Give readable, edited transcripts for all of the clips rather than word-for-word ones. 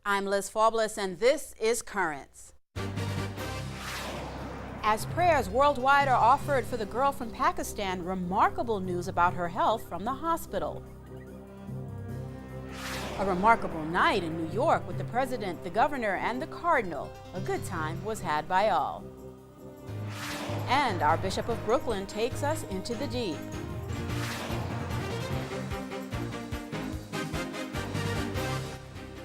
I'm Liz Faublas, and this is Currents. As prayers worldwide are offered for the girl from Pakistan, remarkable news about her health from the hospital. A remarkable night in New York with the president, the governor, and the cardinal. A good time was had by all. And our Bishop of Brooklyn takes us into the deep.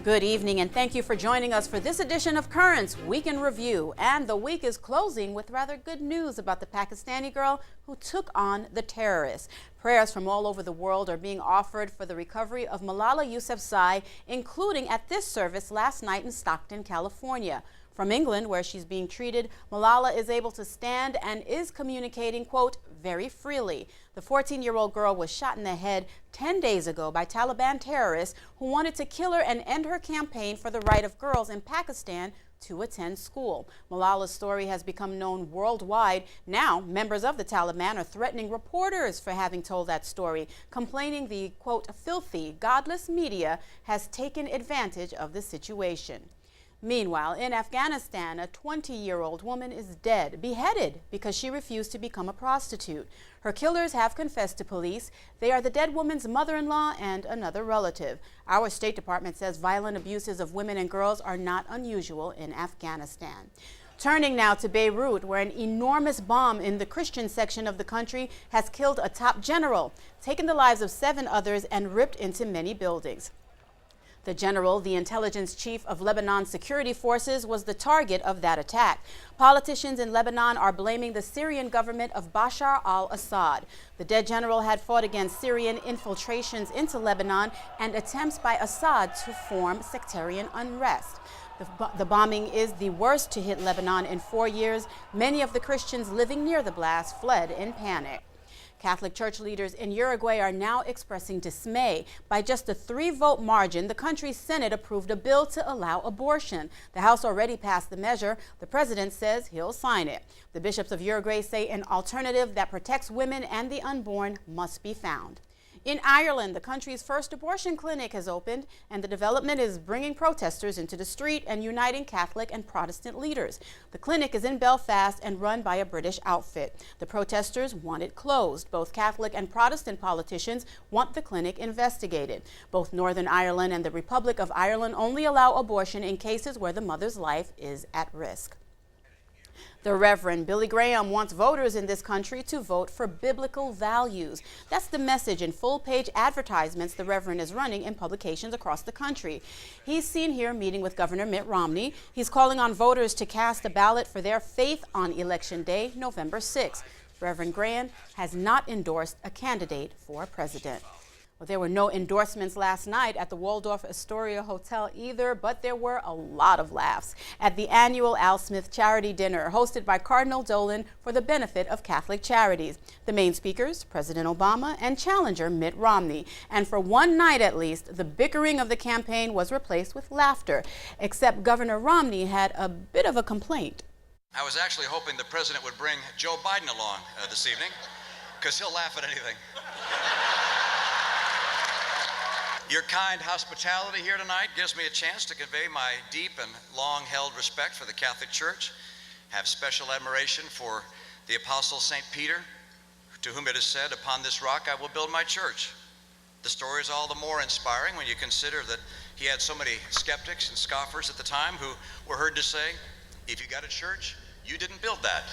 Good evening, and thank you for joining us for this edition of Currents Week in Review. And the week is closing with rather good news about the Pakistani girl who took on the terrorists. Prayers from all over the world are being offered for the recovery of Malala Yousafzai, including at this service last night in Stockton, California. From England, where she's being treated, Malala is able to stand and is communicating, quote, very freely. The 14-year-old girl was shot in the head 10 days ago by Taliban terrorists who wanted to kill her and end her campaign for the right of girls in Pakistan to attend school. Malala's story has become known worldwide. Now, members of the Taliban are threatening reporters for having told that story, complaining the, quote, filthy, godless media has taken advantage of the situation. Meanwhile, in Afghanistan, a 20-year-old woman is dead, beheaded because she refused to become a prostitute. Her killers have confessed to police. They are the dead woman's mother-in-law and another relative. Our State Department says violent abuses of women and girls are not unusual in Afghanistan. Turning now to Beirut, where an enormous bomb in the Christian section of the country has killed a top general, taken the lives of 7 others, and ripped into many buildings. The general, the intelligence chief of Lebanon's security forces, was the target of that attack. Politicians in Lebanon are blaming the Syrian government of Bashar al-Assad. The dead general had fought against Syrian infiltrations into Lebanon and attempts by Assad to form sectarian unrest. The bombing is the worst to hit Lebanon in 4 years. Many of the Christians living near the blast fled in panic. Catholic Church leaders in Uruguay are now expressing dismay. By just a 3-vote margin, the country's Senate approved a bill to allow abortion. The House already passed the measure. The president says he'll sign it. The bishops of Uruguay say an alternative that protects women and the unborn must be found. In Ireland, the country's first abortion clinic has opened, and the development is bringing protesters into the street and uniting Catholic and Protestant leaders. The clinic is in Belfast and run by a British outfit. The protesters want it closed. Both Catholic and Protestant politicians want the clinic investigated. Both Northern Ireland and the Republic of Ireland only allow abortion in cases where the mother's life is at risk. The Reverend Billy Graham wants voters in this country to vote for biblical values. That's the message in full-page advertisements the Reverend is running in publications across the country. He's seen here meeting with Governor Mitt Romney. He's calling on voters to cast a ballot for their faith on Election Day, November 6th. Reverend Graham has not endorsed a candidate for president. Well, there were no endorsements last night at the Waldorf Astoria Hotel either, but there were a lot of laughs at the annual Al Smith Charity Dinner hosted by Cardinal Dolan for the benefit of Catholic charities. The main speakers, President Obama and challenger Mitt Romney. And for one night at least, the bickering of the campaign was replaced with laughter, except Governor Romney had a bit of a complaint. I was actually hoping the president would bring Joe Biden along this evening, because he'll laugh at anything. Your kind hospitality here tonight gives me a chance to convey my deep and long-held respect for the Catholic Church, have special admiration for the Apostle St. Peter, to whom it is said, "Upon this rock I will build my church." The story is all the more inspiring when you consider that he had so many skeptics and scoffers at the time who were heard to say, "If you got a church, you didn't build that."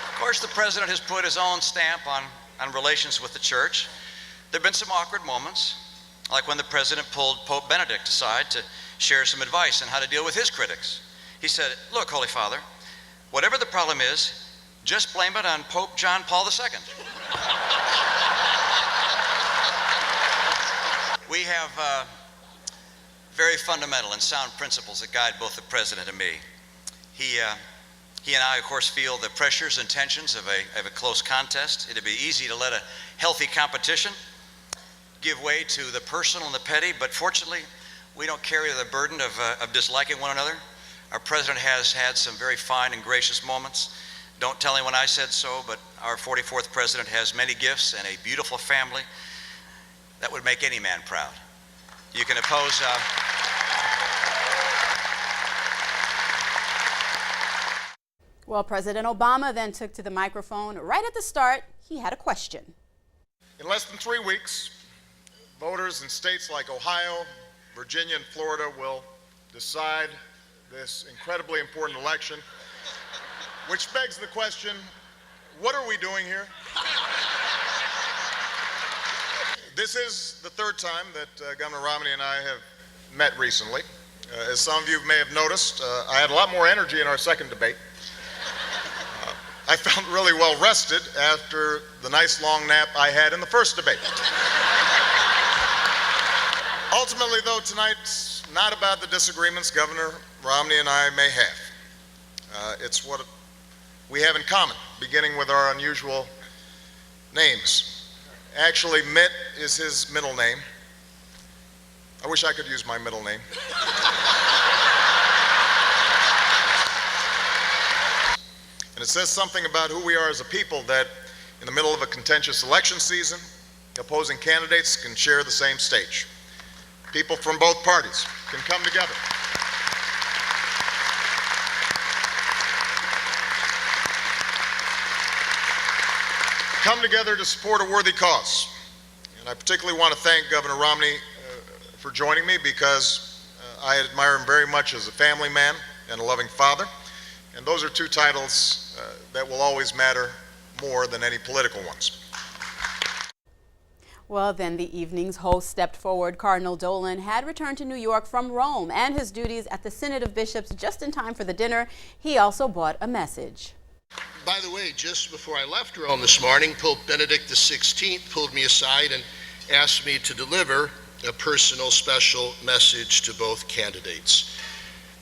Of course, the president has put his own stamp on relations with the church. There have been some awkward moments, like when the president pulled Pope Benedict aside to share some advice on how to deal with his critics. He said, "Look, Holy Father, whatever the problem is, just blame it on Pope John Paul II. We have very fundamental and sound principles that guide both the president and me. He and I, of course, feel the pressures and tensions of a close contest. It'd be easy to let a healthy competition give way to the personal and the petty, but fortunately, we don't carry the burden of disliking one another. Our president has had some very fine and gracious moments. Don't tell anyone I said so, but our 44th president has many gifts and a beautiful family that would make any man proud. You can oppose. Well, President Obama then took to the microphone. Right at the start, he had a question. In less than 3 weeks, voters in states like Ohio, Virginia, and Florida will decide this incredibly important election, which begs the question, what are we doing here? This is the third time that Governor Romney and I have met recently. As some of you may have noticed, I had a lot more energy in our second debate. I felt really well rested after the nice long nap I had in the first debate. Ultimately, though, tonight's not about the disagreements Governor Romney and I may have. It's what we have in common, beginning with our unusual names. Actually, Mitt is his middle name. I wish I could use my middle name. And it says something about who we are as a people that in the middle of a contentious election season, opposing candidates can share the same stage. People from both parties can come together. Come together to support a worthy cause. And I particularly want to thank Governor Romney for joining me because I admire him very much as a family man and a loving father. And those are two titles that will always matter more than any political ones. Well, then the evening's host stepped forward. Cardinal Dolan had returned to New York from Rome and his duties at the Synod of Bishops just in time for the dinner. He also brought a message. By the way, just before I left Rome this morning, Pope Benedict XVI pulled me aside and asked me to deliver a personal special message to both candidates.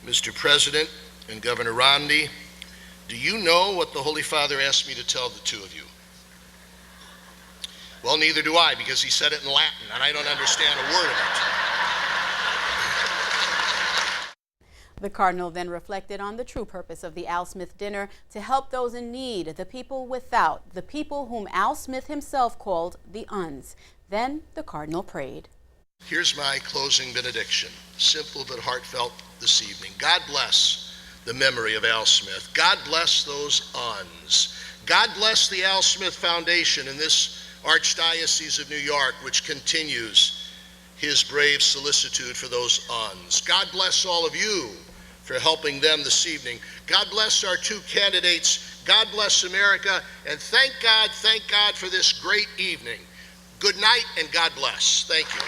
Mr. President and Governor Romney, do you know what the Holy Father asked me to tell the two of you? Well, neither do I, because he said it in Latin, and I don't understand a word of it. The Cardinal then reflected on the true purpose of the Al Smith dinner to help those in need, the people without, the people whom Al Smith himself called the uns. Then the Cardinal prayed. Here's my closing benediction, simple but heartfelt this evening. God bless the memory of Al Smith. God bless those uns. God bless the Al Smith Foundation in this Archdiocese of New York, which continues his brave solicitude for those uns. God bless all of you for helping them this evening. God bless our two candidates. God bless America. And thank God for this great evening. Good night and God bless. Thank you.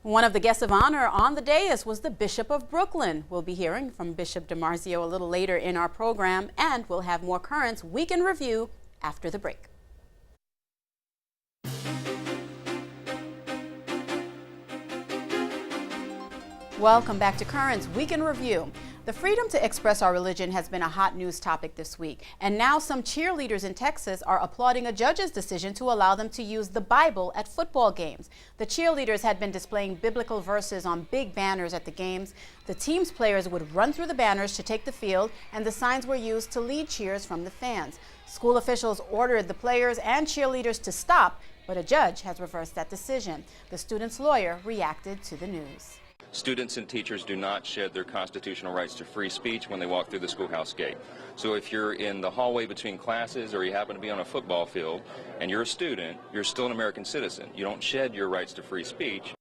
One of the guests of honor on the dais was the Bishop of Brooklyn. We'll be hearing from Bishop DiMarzio a little later in our program, and we'll have more Currents Week in Review after the break. Welcome back to Currents Week in Review. The freedom to express our religion has been a hot news topic this week, and now some cheerleaders in Texas are applauding a judge's decision to allow them to use the Bible at football games. The cheerleaders had been displaying biblical verses on big banners at the games. The team's players would run through the banners to take the field, and the signs were used to lead cheers from the fans. School officials ordered the players and cheerleaders to stop, but a judge has reversed that decision. The student's lawyer reacted to the news. Students and teachers do not shed their constitutional rights to free speech when they walk through the schoolhouse gate. So if you're in the hallway between classes or you happen to be on a football field and you're a student, you're still an American citizen. You don't shed your rights to free speech.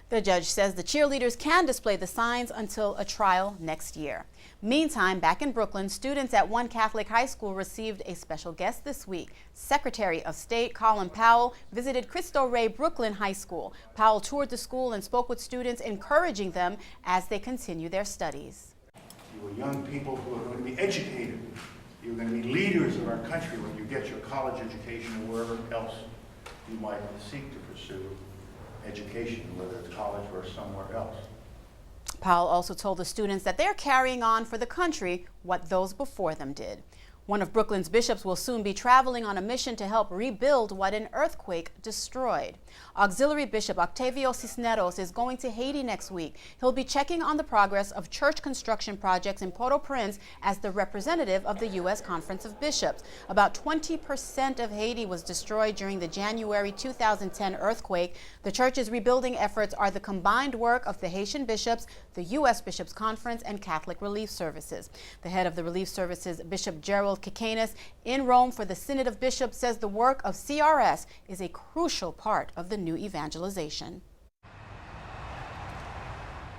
The judge says the cheerleaders can display the signs until a trial next year. Meantime, back in Brooklyn, students at one Catholic high school received a special guest this week. Secretary of State Colin Powell visited Cristo Rey Brooklyn High School. Powell toured the school and spoke with students, encouraging them as they continue their studies. You are young people who are going to be educated. You're going to be leaders of our country when you get your college education or wherever else you might seek to pursue education, whether it's college or somewhere else. Powell also told the students that they're carrying on for the country what those before them did. One of Brooklyn's bishops will soon be traveling on a mission to help rebuild what an earthquake destroyed. Auxiliary Bishop Octavio Cisneros is going to Haiti next week. He'll be checking on the progress of church construction projects in Port-au-Prince as the representative of the U.S. Conference of Bishops. About 20% of Haiti was destroyed during the January 2010 earthquake. The church's rebuilding efforts are the combined work of the Haitian bishops, the U.S. Bishops Conference, and Catholic Relief Services. The head of the Relief Services, Bishop Gerald Kikanis, in Rome for the Synod of Bishops, says the work of CRS is a crucial part of the new evangelization.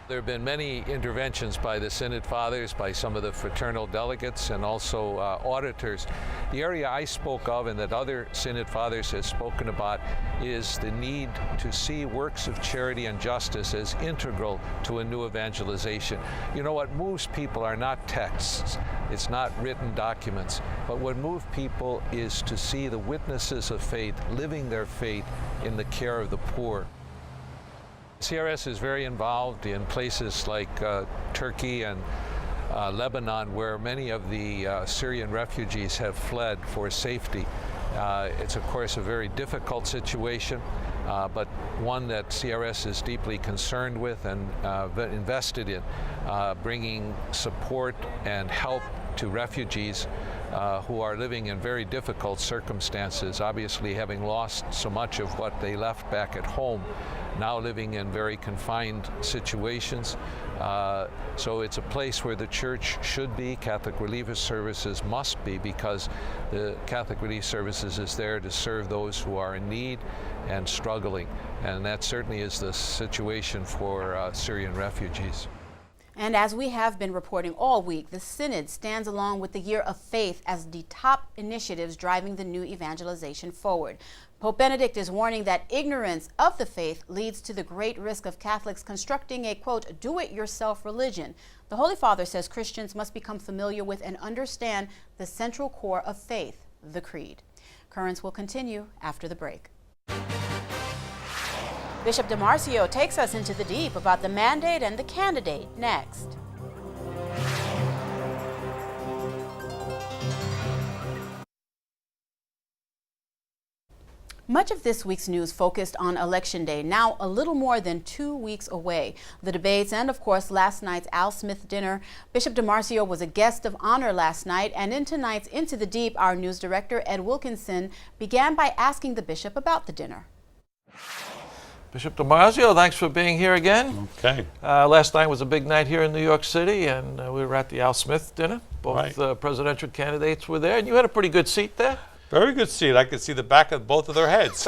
There have been many interventions by the Synod Fathers, by some of the fraternal delegates, and also auditors. The area I spoke of and that other Synod Fathers have spoken about is the need to see works of charity and justice as integral to a new evangelization. You know, what moves people are not texts, it's not written documents, but what moves people is to see the witnesses of faith living their faith in the care of the poor. CRS is very involved in places like Turkey and Lebanon, where many of the Syrian refugees have fled for safety. It's of course a very difficult situation, but one that CRS is deeply concerned with and invested in, bringing support and help to refugees who are living in very difficult circumstances, obviously having lost so much of what they left back at home, now living in very confined situations. So it's a place where the church should be, Catholic Relief Services must be, because the Catholic Relief Services is there to serve those who are in need and struggling. And that certainly is the situation for Syrian refugees. And as we have been reporting all week, the Synod stands along with the Year of Faith as the top initiatives driving the new evangelization forward. Pope Benedict is warning that ignorance of the faith leads to the great risk of Catholics constructing a, quote, do-it-yourself religion. The Holy Father says Christians must become familiar with and understand the central core of faith, the Creed. Currents will continue after the break. Bishop DiMarzio takes us into the deep about the mandate and the candidate next. Much of this week's news focused on Election Day, now a little more than 2 weeks away. The debates and, of course, last night's Al Smith dinner. Bishop DiMarzio was a guest of honor last night, and in tonight's Into the Deep, our news director, Ed Wilkinson, began by asking the bishop about the dinner. Bishop DiMarzio, thanks for being here again. Okay. Last night was a big night here in New York City, and we were at the Al Smith dinner. Both Right. presidential candidates were there, and you had a pretty good seat there. Very good seat. I could see the back of both of their heads.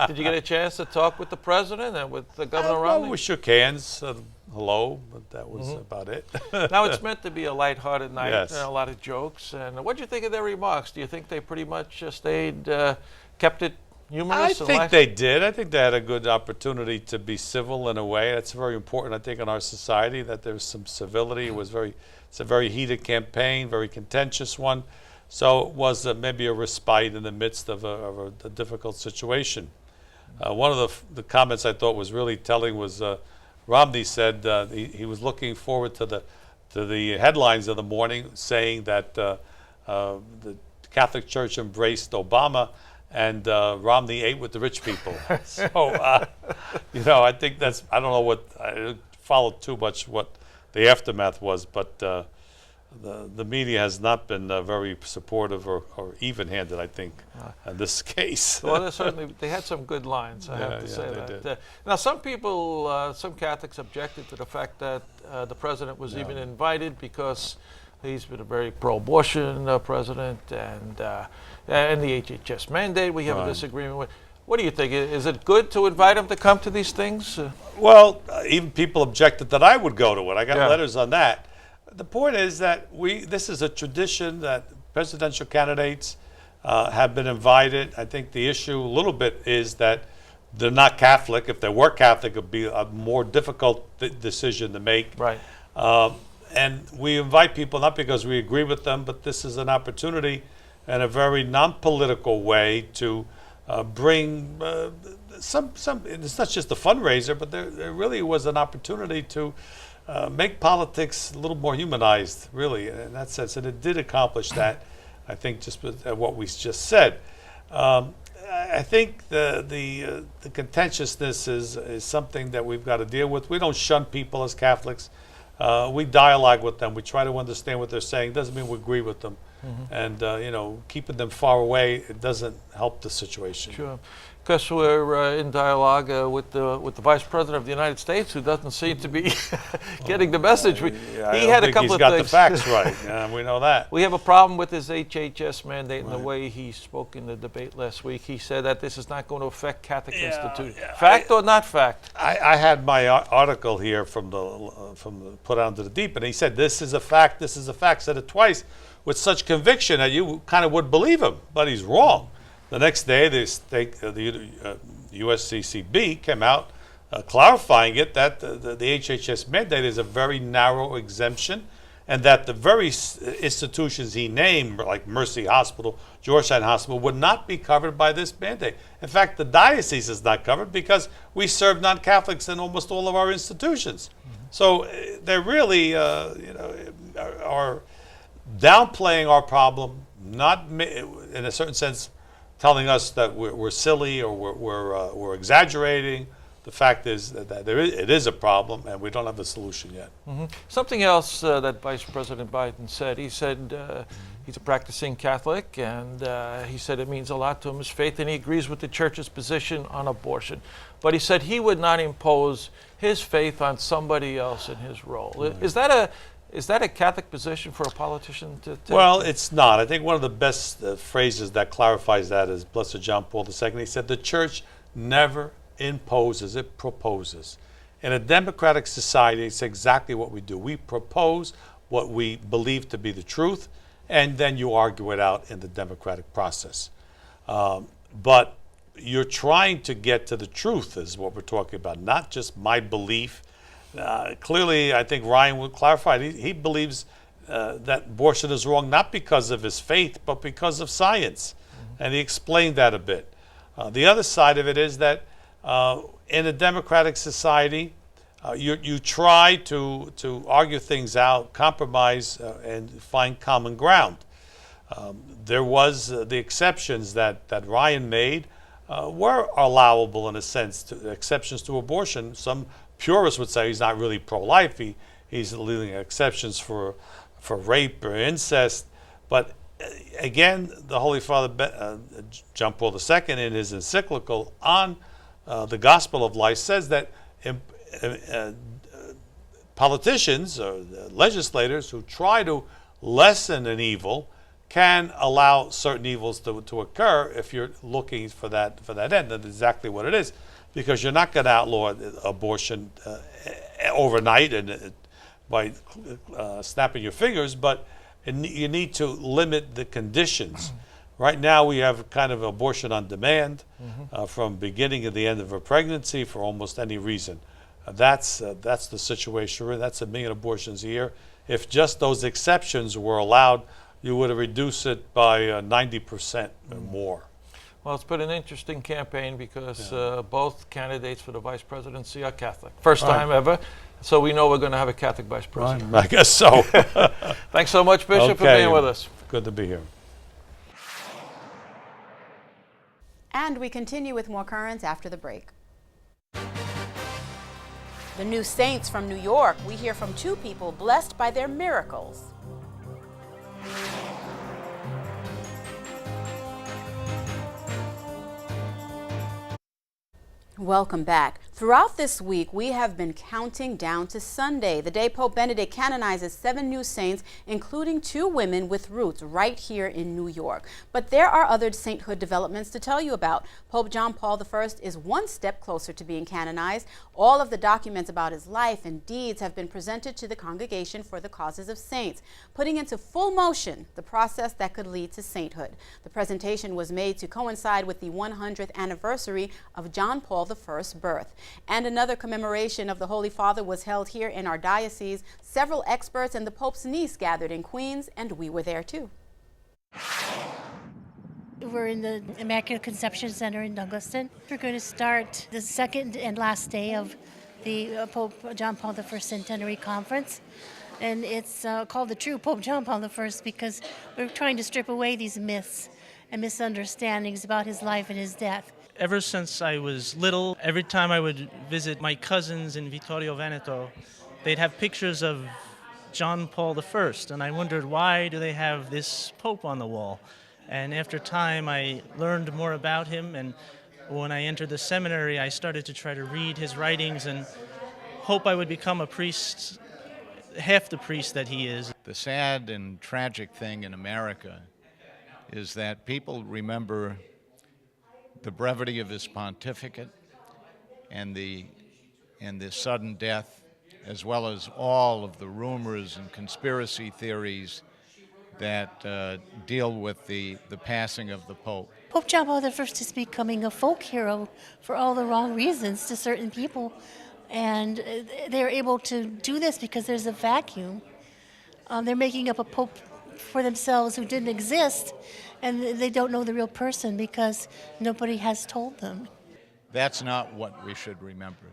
Did you get a chance to talk with the president and with Governor Romney? Well, we shook hands, hello, but that was about it. Now, it's meant to be a lighthearted night, Yes. a lot of jokes. And what do you think of their remarks? Do you think they pretty much kept it humorous? I and think light? they did. I think they had a good opportunity to be civil in a way. That's very important, I think, in our society, that there's some civility. It's a very heated campaign, very contentious one. So it was maybe a respite in the midst of a difficult situation. One of the comments I thought was really telling was Romney said he was looking forward to the headlines of the morning saying that the Catholic Church embraced Obama and Romney ate with the rich people. So, I think I don't know I didn't follow too much what the aftermath was, but the media has not been very supportive or even-handed, I think, in this case. Well, they had some good lines, I have to say that. did. Now, some people, some Catholics objected to the fact that the president was even invited because he's been a very pro-abortion president, and the HHS mandate we have a disagreement with. What do you think? Is it good to invite him to come to these things? Well, even people objected that I would go to it. I got letters on that. The point is that this is a tradition that presidential candidates have been invited. I think the issue a little bit is that they're not Catholic. If they were Catholic, it would be a more difficult decision to make. Right. And we invite people not because we agree with them, but this is an opportunity in a very non-political way to bring some. It's not just a fundraiser, but there really was an opportunity to make politics a little more humanized, really, in that sense. And it did accomplish that. I think just with what we just said. I think the contentiousness is something that we've got to deal with. We don't shun people as Catholics. We dialogue with them. We try to understand what they're saying. Doesn't mean we agree with them. And keeping them far away, it doesn't help the situation. Sure. Because we're in dialogue with the Vice President of the United States, who doesn't seem to be getting the message. He had a couple of things. He's got the facts right. We know that. We have a problem with his HHS mandate and the way he spoke in the debate last week. He said that this is not going to affect Catholic institutions. Fact or not fact? I had my article here from the Put Out into the Deep, and he said this is a fact. This is a fact. Said it twice with such conviction that you kind of would believe him, but he's wrong. The next day, the USCCB came out clarifying it that the HHS mandate is a very narrow exemption, and that the very institutions he named, like Mercy Hospital, Georgetown Hospital, would not be covered by this mandate. In fact, the diocese is not covered because we serve non-Catholics in almost all of our institutions. So they're really, are downplaying our problem, not in a certain sense telling us that we're silly or we're exaggerating. The fact is that it is a problem, and we don't have the solution yet. Something else that Vice President Biden said, he said he's a practicing Catholic, and he said it means a lot to him, his faith, and he agrees with the Church's position on abortion. But he said he would not impose his faith on somebody else in his role. Right. Is that a Catholic position for a politician to take? Well, it's not. I think one of the best phrases that clarifies that is Blessed John Paul II. He said, the Church never imposes, it proposes. In a democratic society, it's exactly what we do. We propose what we believe to be the truth, and then you argue it out in the democratic process. But you're trying to get to the truth is what we're talking about, not just my belief. Clearly, I think Ryan would clarify, he believes that abortion is wrong not because of his faith, but because of science. And he explained that a bit. The other side of it is that in a democratic society, you try to argue things out, compromise, and find common ground. There was the exceptions that Ryan made were allowable in a sense, exceptions to abortion. Some purists would say he's not really pro-life. He's leaving exceptions for rape or incest. But again, the Holy Father John Paul II, in his encyclical on the Gospel of Life, says that politicians or legislators who try to lessen an evil can allow certain evils to occur if you're looking for that end. That's exactly what it is, because you're not going to outlaw abortion overnight and by snapping your fingers, but you need to limit the conditions. Right now we have kind of abortion on demand from beginning to the end of a pregnancy for almost any reason. That's the situation. That's 1 million abortions a year. If just those exceptions were allowed, you would have reduced it by 90% or more. Well, it's been an interesting campaign because both candidates for the vice presidency are Catholic. First time ever. So we know we're going to have a Catholic vice president. I guess so. Thanks so much, Bishop, for being with us. Good to be here. And we continue with more currents after the break. The new saints from New York. We hear from 2 people blessed by their miracles. Welcome back. Throughout this week, we have been counting down to Sunday, the day Pope Benedict canonizes 7 new saints, including 2 women with roots right here in New York. But there are other sainthood developments to tell you about. Pope John Paul I is one step closer to being canonized. All of the documents about his life and deeds have been presented to the Congregation for the Causes of Saints, putting into full motion the process that could lead to sainthood. The presentation was made to coincide with the 100th anniversary of John Paul I's birth. And another commemoration of the Holy Father was held here in our diocese. Several experts and the Pope's niece gathered in Queens, and we were there too. We're in the Immaculate Conception Center in Douglaston. We're going to start the second and last day of the Pope John Paul I Centenary Conference. And it's called the true Pope John Paul I because we're trying to strip away these myths and misunderstandings about his life and his death. Ever since I was little, every time I would visit my cousins in Vittorio Veneto, they'd have pictures of John Paul I, and I wondered, why do they have this Pope on the wall? And after time, I learned more about him, and when I entered the seminary, I started to try to read his writings and hope I would become a priest, half the priest that he is. The sad and tragic thing in America is that people remember the brevity of his pontificate and the sudden death, as well as all of the rumors and conspiracy theories that deal with the passing of the Pope. Pope John Paul I is becoming a folk hero for all the wrong reasons to certain people. And they're able to do this because there's a vacuum. They're making up a pope for themselves who didn't exist, and they don't know the real person because nobody has told them. That's not what we should remember.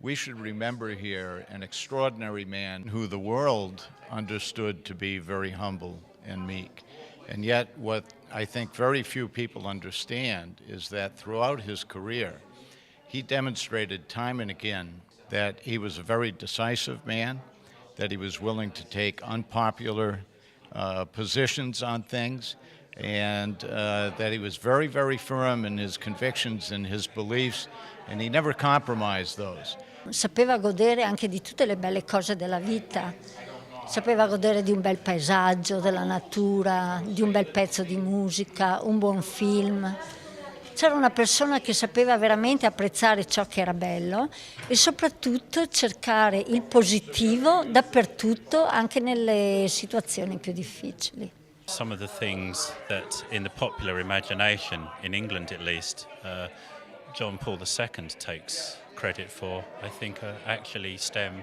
We should remember here an extraordinary man who the world understood to be very humble and meek. And yet what I think very few people understand is that throughout his career, he demonstrated time and again that he was a very decisive man, that he was willing to take unpopular positions on things, and that he was very, very firm in his convictions and his beliefs, and he never compromised those. Sapeva godere anche di tutte le belle cose della vita, sapeva godere di un bel paesaggio, della natura, di un bel pezzo di musica, un buon film. C'era una persona che sapeva veramente apprezzare ciò che era bello e soprattutto cercare il positivo dappertutto, anche nelle situazioni più difficili. Some of the things that in the popular imagination, in England at least, John Paul II takes credit for, I think actually stem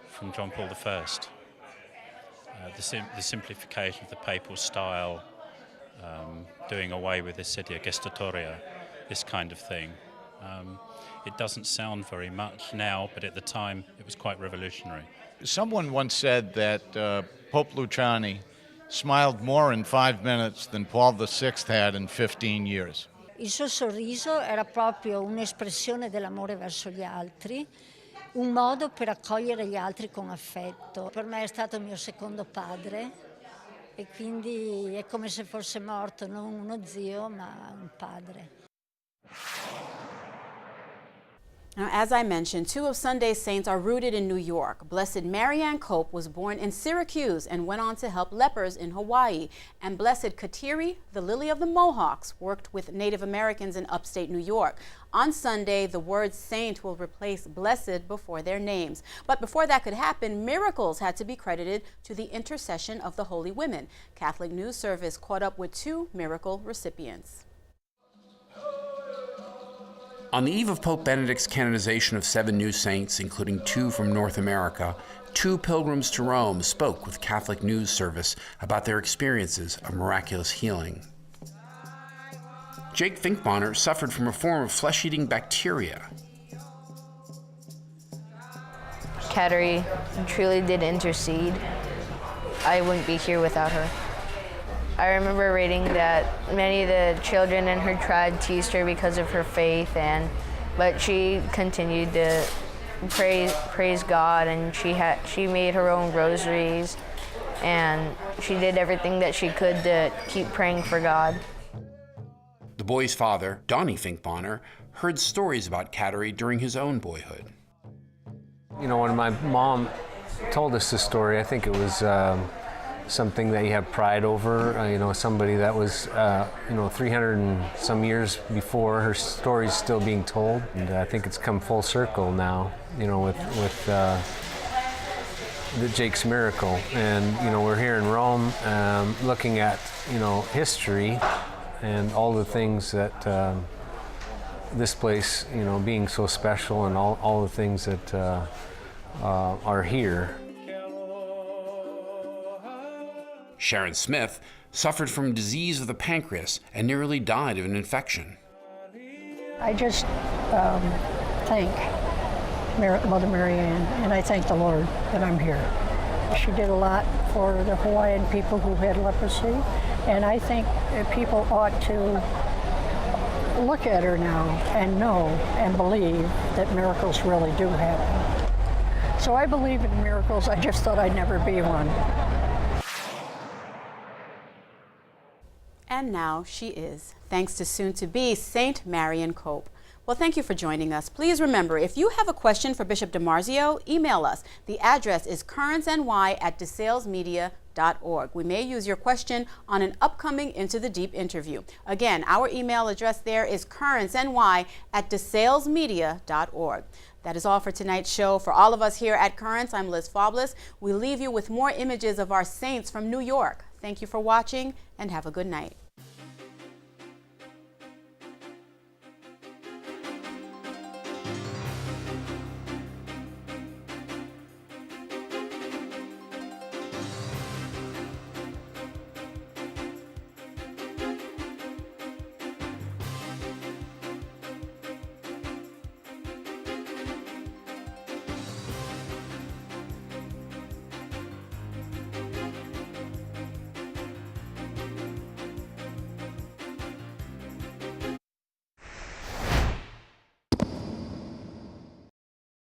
from John Paul I. The simplification of the papal style, doing away with the sedia gestatoria, this kind of thing. It doesn't sound very much now, but at the time it was quite revolutionary. Someone once said that Pope Luciani smiled more in 5 minutes than Paul VI had in 15 years. Il suo sorriso era proprio un'espressione dell'amore verso gli altri, un modo per accogliere gli altri con affetto. Per me è stato il mio secondo padre e quindi è come se fosse morto non uno zio ma un padre. Now, as I mentioned, two of Sunday's saints are rooted in New York. Blessed Marianne Cope was born in Syracuse and went on to help lepers in Hawaii. And Blessed Kateri, the Lily of the Mohawks, worked with Native Americans in upstate New York. On Sunday, the word saint will replace blessed before their names. But before that could happen, miracles had to be credited to the intercession of the holy women. Catholic News Service caught up with two miracle recipients. On the eve of Pope Benedict's canonization of 7 new saints, including 2 from North America, 2 pilgrims to Rome spoke with Catholic News Service about their experiences of miraculous healing. Jake Finkbonner suffered from a form of flesh-eating bacteria. Kateri truly did intercede. I wouldn't be here without her. I remember reading that many of the children in her tribe teased her because of her faith, but she continued to praise God, and she made her own rosaries, and she did everything that she could to keep praying for God. The boy's father, Donnie Finkbonner, heard stories about Kateri during his own boyhood. You know, when my mom told us this story, I think it was something that you have pride over, you know, somebody that was, 300 and some years before, her story's still being told. And I think it's come full circle now, you know, with the Jake's miracle. And, you know, we're here in Rome looking at, you know, history and all the things that this place, you know, being so special, and all the things that are here. Sharon Smith suffered from disease of the pancreas and nearly died of an infection. I just thank Mother Marianne, and I thank the Lord that I'm here. She did a lot for the Hawaiian people who had leprosy, and I think people ought to look at her now and know and believe that miracles really do happen. So I believe in miracles. I just thought I'd never be one. And now she is, thanks to soon-to-be Saint Marian Cope. Well, thank you for joining us. Please remember, if you have a question for Bishop DiMarzio, email us. The address is currentsny@desalesmedia.org. We may use your question on an upcoming Into the Deep interview. Again, our email address there is currentsny@desalesmedia.org. That is all for tonight's show. For all of us here at Currents, I'm Liz Faublas. We leave you with more images of our saints from New York. Thank you for watching and have a good night.